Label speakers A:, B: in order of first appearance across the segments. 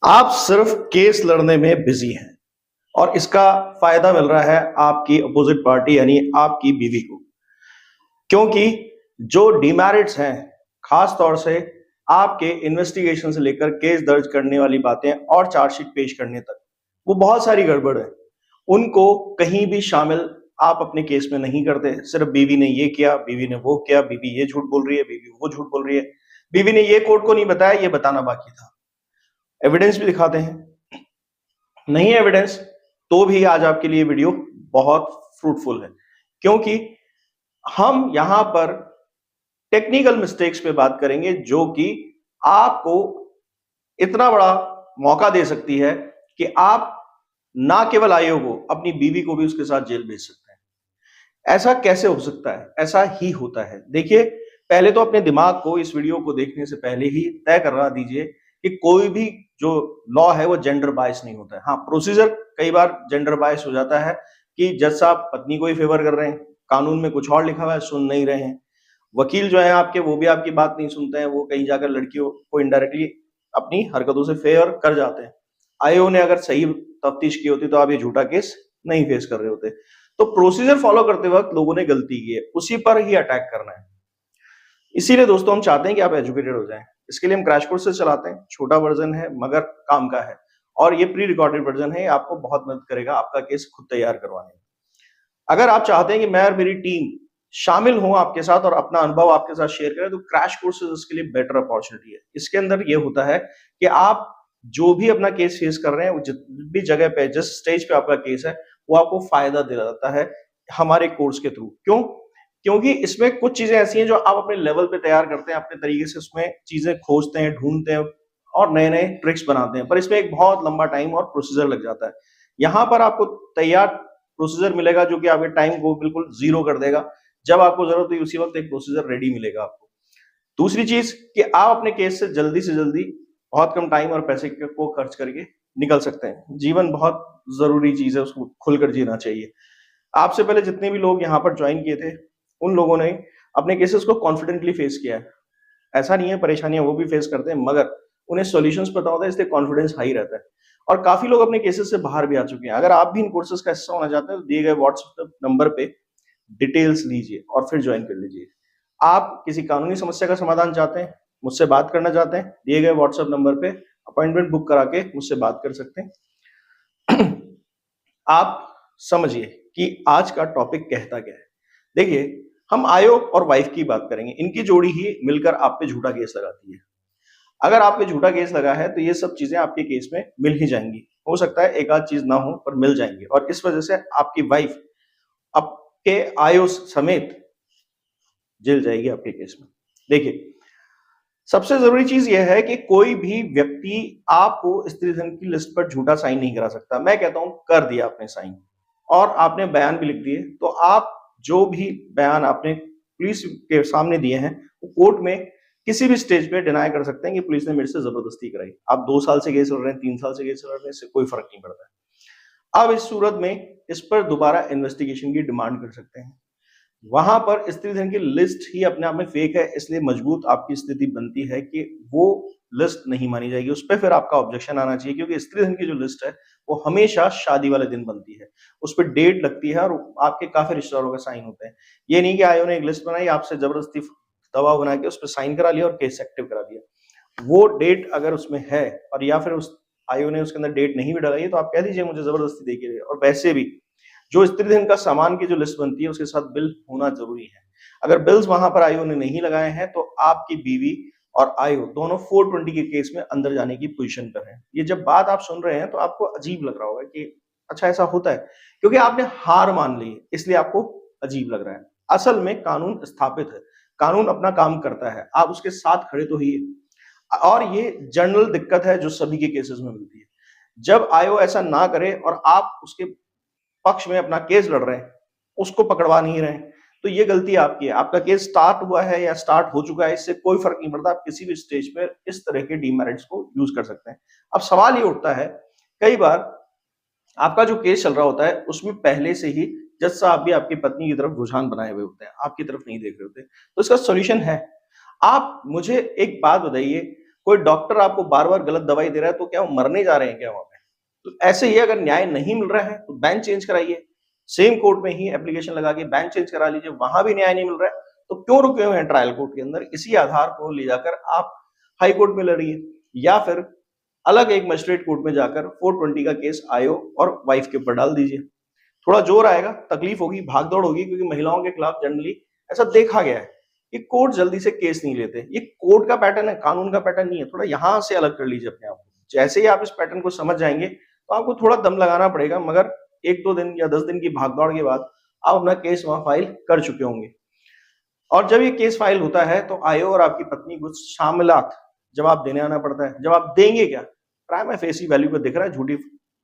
A: आप सिर्फ केस लड़ने में बिजी हैं और इसका फायदा मिल रहा है आपकी अपोजिट पार्टी यानी आपकी बीवी को। क्योंकि जो डिमेरिट्स हैं, खास तौर से आपके इन्वेस्टिगेशन से लेकर केस दर्ज करने वाली बातें और चार्जशीट पेश करने तक, वो बहुत सारी गड़बड़ है। उनको कहीं भी शामिल आप अपने केस में नहीं करते। सिर्फ बीवी ने ये किया, बीवी ने वो किया, बीवी ये झूठ बोल रही है, बीवी वो झूठ बोल रही है, बीवी ने ये कोर्ट को नहीं बताया, ये बताना बाकी था। एविडेंस भी दिखाते हैं। नहीं एविडेंस तो भी आज आपके लिए वीडियो बहुत फ्रूटफुल है, क्योंकि हम यहां पर टेक्निकल मिस्टेक्स पे बात करेंगे जो कि आपको इतना बड़ा मौका दे सकती है कि आप ना केवल आयोग को, अपनी बीवी को भी उसके साथ जेल भेज सकते हैं। ऐसा कैसे हो सकता है? ऐसा ही होता है। देखिए, पहले तो अपने दिमाग को इस वीडियो को देखने से पहले ही तय करवा दीजिए कि कोई भी जो लॉ है वो जेंडर बायस नहीं होता है। हाँ, प्रोसीजर कई बार जेंडर बायस हो जाता है कि जज साहब पत्नी को ही फेवर कर रहे हैं, कानून में कुछ और लिखा हुआ है, सुन नहीं रहे हैं। वकील जो है आपके, वो भी आपकी बात नहीं सुनते हैं, वो कहीं जाकर लड़कियों को इनडायरेक्टली अपनी हरकतों से फेवर कर जाते हैं। आयोग ने अगर सही तफ्तीश की होती तो आप ये झूठा केस नहीं फेस कर रहे होते। तो प्रोसीजर फॉलो करते वक्त लोगों ने गलती की है, उसी पर ही अटैक करना है। इसीलिए दोस्तों हम चाहते हैं कि आप एजुकेटेड हो जाएं। इसके लिए हम क्रैश कोर्सेज चलाते हैं। छोटा वर्जन है मगर काम का है, और ये प्री रिकॉर्डेड वर्जन है। आपको बहुत मदद करेगा आपका केस खुद तैयार करवाने में। अगर आप चाहते हैं कि मैं और मेरी टीम शामिल हो आपके साथ और अपना अनुभव आपके साथ शेयर करें, तो क्रैश कोर्सेज इसके लिए बेटर अपॉर्चुनिटी है। इसके अंदर ये होता है कि आप जो भी अपना केस फेस कर रहे हैं, जिस भी जगह पे, जिस स्टेज पे आपका केस है, वो आपको फायदा दिलाता है हमारे कोर्स के थ्रू। क्यों? क्योंकि इसमें कुछ चीजें ऐसी हैं जो आप अपने लेवल पे तैयार करते हैं, अपने तरीके से उसमें चीजें खोजते हैं, ढूंढते हैं और नए नए ट्रिक्स बनाते हैं, पर इसमें एक बहुत लंबा टाइम और प्रोसीजर लग जाता है। यहाँ पर आपको तैयार प्रोसीजर मिलेगा जो कि आपके टाइम को बिल्कुल जीरो कर देगा। जब आपको जरूरत हुई उसी वक्त एक प्रोसीजर रेडी मिलेगा आपको। दूसरी चीज कि आप अपने केस से जल्दी बहुत कम टाइम और पैसे को खर्च करके निकल सकते हैं। जीवन बहुत जरूरी चीज है, उसको खुलकर जीना चाहिए। आपसे पहले जितने भी लोग यहाँ पर ज्वाइन किए थे, उन लोगों ने अपने केसेस को कॉन्फिडेंटली फेस किया है। ऐसा नहीं है, परेशानियां वो भी फेस करते हैं, मगर उन्हें सॉल्यूशंस पता होता है, इसलिए कॉन्फिडेंस हाई रहता है। और काफी लोग अपने केसेस से बाहर भी आ चुके हैं। अगर आप भी इन कोर्सेज का हिस्सा होना चाहते हैं तो दिए गए व्हाट्सएप नंबर पे डिटेल्स लीजिए और फिर ज्वाइन कर लीजिए। आप किसी कानूनी समस्या का समाधान चाहते हैं, मुझसे बात करना चाहते हैं, दिए गए व्हाट्सएप नंबर पे अपॉइंटमेंट बुक करा के मुझसे बात कर सकते हैं। आप समझिए कि आज का टॉपिक कहता क्या है। देखिए, हम आयोग और वाइफ की बात करेंगे। इनकी जोड़ी ही मिलकर आप पे झूठा केस लगाती है। अगर आप पे झूठा केस लगा है तो ये सब चीजें आपके केस में मिल ही जाएंगी। हो सकता है एक आध चीज ना हो, पर मिल जाएंगी, और इस वजह से आपकी वाइफ आपके आयो समेत जेल जाएगी आपके केस में। देखिए, सबसे जरूरी चीज यह है कि कोई भी व्यक्ति आपको स्त्री धन की लिस्ट पर झूठा साइन नहीं करा सकता। मैं कहता हूं कर दिया आपने साइन और आपने बयान भी लिख दिए, तो आप जो भी बयान आपने पुलिस के सामने दिए हैं वो कोर्ट में किसी भी स्टेज पे डिनाई कर सकते हैं कि पुलिस ने मेरे से जबरदस्ती कराई। आप 2 साल से केस लड़ रहे हैं, 3 साल से केस लड़ रहे हैं, इससे कोई फर्क नहीं पड़ता है। अब इस सूरत में इस पर दोबारा इन्वेस्टिगेशन की डिमांड कर सकते हैं। वहां पर स्त्री धन की लिस्ट ही अपने आप में फेक है, इसलिए मजबूत आपकी स्थिति बनती है कि वो लिस्ट नहीं मानी जाएगी। उस पर फिर आपका ऑब्जेक्शन आना चाहिए, क्योंकि स्त्री धन की जो लिस्ट है वो हमेशा शादी वाले दिन बनती है। उस पर डेट लगती है और आपके काफी रिश्तेदारों का साइन होते हैं। ये नहीं कि आयोग ने एक लिस्ट बनाई, आपसे जबरदस्ती दबाव बना के उस पर साइन करा लिया और केस एक्टिव करा दिया। वो डेट अगर उसमें है और या फिर उस आयोग ने उसके अंदर डेट नहीं भी डाली, तो आप कह दीजिए मुझे जबरदस्ती देखिए। और वैसे भी जो स्त्री धन का सामान की जो लिस्ट बनती है उसके साथ बिल होना जरूरी है। अगर बिल्स वहां पर आयोग ने नहीं लगाए हैं तो आपकी बीवी और आयोग दोनों 420 के केस में अंदर जाने की पोजीशन पर है। ये जब बात आप सुन रहे हैं तो आपको अजीब लग रहा होगा कि अच्छा ऐसा होता है, क्योंकि आपने हार मान ली इसलिए आपको अजीब लग रहा है। असल में कानून स्थापित है, कानून अपना काम करता है, आप उसके साथ खड़े तो ही। और ये जनरल दिक्कत है जो सभी के केसेस में मिलती है। जब आयोग ऐसा ना करे और आप उसके पक्ष में अपना केस लड़ रहे हैं, उसको पकड़वा नहीं रहे हैं, तो ये गलती आपकी है। आपका केस स्टार्ट हुआ है या स्टार्ट हो चुका है, इससे कोई फर्क नहीं पड़ता। आप किसी भी स्टेज पर इस तरह के डीमेरिट्स को यूज कर सकते हैं। अब सवाल ये उठता है, कई बार आपका जो केस चल रहा होता है उसमें पहले से ही जज साहब भी आपकी पत्नी की तरफ रुझान बनाए हुए होते हैं, आपकी तरफ नहीं देख रहे होते। तो इसका सोल्यूशन है। आप मुझे एक बात बताइए, कोई डॉक्टर आपको बार बार गलत दवाई दे रहा है तो क्या वो मरने जा रहे हैं क्या वहां पे? तो ऐसे ही अगर न्याय नहीं मिल रहा है तो बेंच चेंज कराइए, सेम कोर्ट में ही एप्लीकेशन लगा के बेंच चेंज करा लीजिए, वहां भी न्याय नहीं मिल रहा है तो क्यों रुके हुए हैं ट्रायल कोर्ट के अंदर? इसी आधार को ले जाकर आप हाई कोर्ट में लड़िए या फिर अलग एक मजिस्ट्रेट कोर्ट में जाकर 420 का केस आयो और वाइफ के ऊपर डाल दीजिए। थोड़ा जोर आएगा, तकलीफ होगी, भागदौड़ होगी, क्योंकि महिलाओं के खिलाफ जनरली ऐसा देखा गया है कि कोर्ट जल्दी से केस नहीं लेते। ये कोर्ट का पैटर्न है, कानून का पैटर्न नहीं है। थोड़ा यहां से अलग कर लीजिए अपने आप को। जैसे ही आप इस पैटर्न को समझ जाएंगे तो आपको थोड़ा दम लगाना पड़ेगा, मगर 1-2 दिन या 10 दिन की भागदौड़ के बाद आप अपना केस वहां फाइल कर चुके होंगे। और जब ये केस फाइल होता है तो आयो और आपकी पत्नी को शामिलात जवाब देने आना पड़ता है। जवाब देंगे क्या? प्राइमा फेसी वैल्यू पे दिख रहा है, झूठी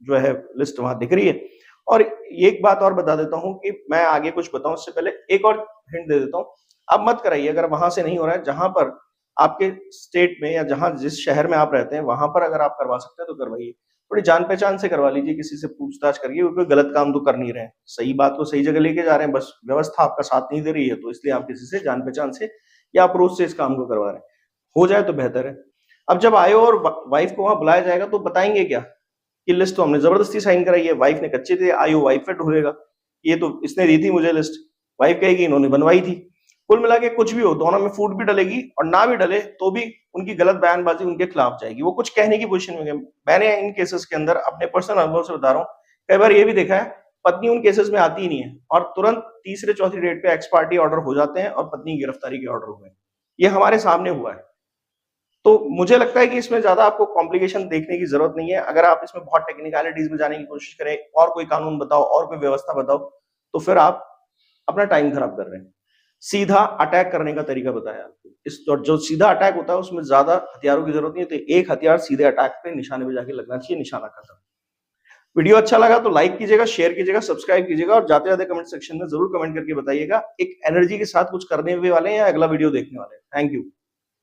A: जो है लिस्ट वहां दिख रही है। और एक बात और बता देता हूं कि मैं आगे कुछ बताऊं उससे पहले एक और हिंट दे देता हूं। अब मत कराइए अगर वहां से नहीं हो रहा है। जहां पर आपके स्टेट में या जहां जिस शहर में आप रहते हैं वहां पर अगर आप करवा सकते हैं तो करवाइए। थोड़ी जान पहचान से करवा लीजिए, किसी से पूछताछ करिए, कोई गलत काम तो कर नहीं रहे हैं, सही बात को सही जगह लेके जा रहे हैं, बस व्यवस्था आपका साथ नहीं दे रही है तो इसलिए आप किसी से जान पहचान से या अप्रोच से इस काम को करवा रहे हैं। हो जाए तो बेहतर है। अब जब आयो और वाइफ को वहां बुलाया जाएगा तो बताएंगे क्या कि लिस्ट तो हमने जबरदस्ती साइन कराई है, वाइफ ने कच्चे थे, आयो वाइफ पे ढूंढेगा, ये तो इसने दी थी मुझे लिस्ट, वाइफ कहेगी इन्होंने बनवाई थी। कुल मिला के कुछ भी हो, दोनों में फूट भी डलेगी और ना भी डले तो भी उनकी गलत बयानबाजी उनके खिलाफ जाएगी, वो कुछ कहने की पोजीशन में गए। मैंने इन केसेस के अंदर अपने पर्सनल अनुभव से बता रहा हूँ, कई बार ये भी देखा है पत्नी उन केसेस में आती ही नहीं है और तुरंत तीसरे चौथी डेट पे एक्स पार्टी ऑर्डर हो जाते हैं और पत्नी की गिरफ्तारी के ऑर्डर हुए। ये हमारे सामने हुआ है। तो मुझे लगता है कि इसमें ज्यादा आपको कॉम्प्लिकेशन देखने की जरूरत नहीं है। अगर आप इसमें बहुत टेक्निकलिटीज में जाने की कोशिश करें और कोई कानून बताओ और कोई व्यवस्था बताओ तो फिर आप अपना टाइम खराब कर रहे हैं। सीधा अटैक करने का तरीका बताया आपको। इस जो सीधा अटैक होता है उसमें ज्यादा हथियारों की जरूरत नहीं है, तो एक हथियार सीधे अटैक पे निशाने पे जाके लगना चाहिए, निशाना खत्म। वीडियो अच्छा लगा तो लाइक कीजिएगा, शेयर कीजिएगा, सब्सक्राइब कीजिएगा और जाते जाते कमेंट सेक्शन में जरूर कमेंट करके बताइएगा एक एनर्जी के साथ कुछ करने वाले हैं या अगला वीडियो देखने वाले हैं। Thank you.